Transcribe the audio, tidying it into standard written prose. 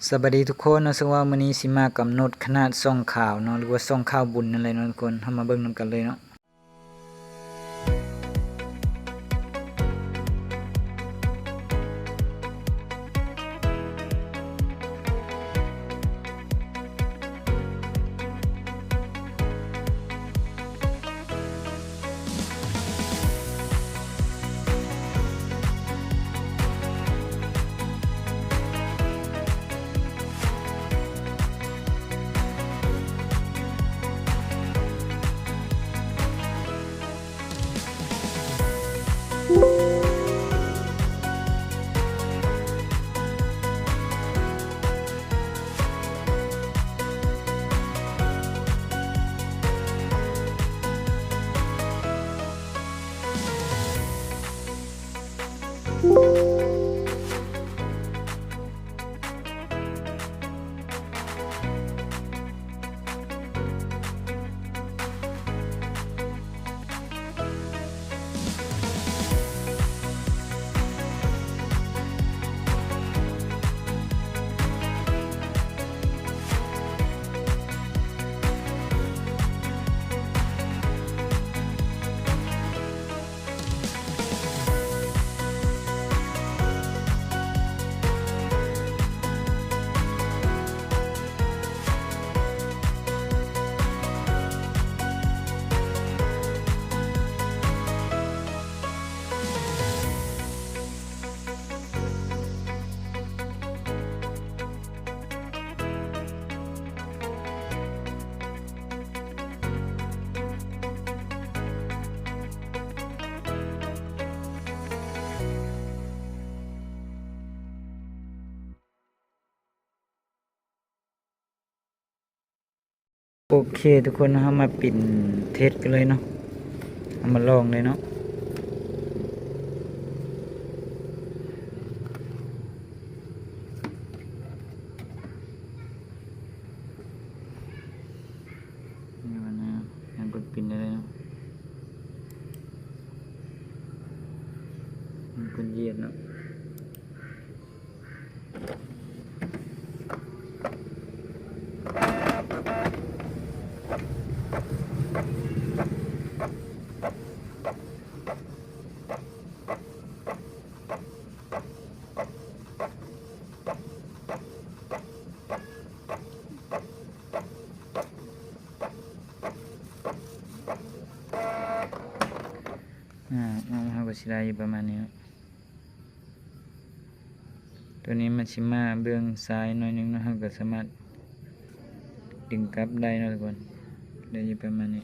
สวัสดีทุกคนนะซึ่งว่ามื้อนี้สิมากำหนดขนาดซ่องข่าวเนาะหรือว่าซ่องข่าวบุญนั่นแหละเนาะทุกคนเฮามาเบิ่งนำกันเลยเนาะโอเคทุกคนเฮามาปิ่นเทสกันเลยเนาะเอามาลองเลยเนาะนี่มันนะยังกดปิ่นได้เลยเนาะมันเป็นเหยียดเนาะเฮาก็สิได้อยู่ประมาณนี้เนาะตัวนี้มันสิมาเบื้องซ้ายหน่อยนึงเนาะเฮาก็สามารถดึงกลับได้เนาะทุกคนได้อยู่ประมาณนี้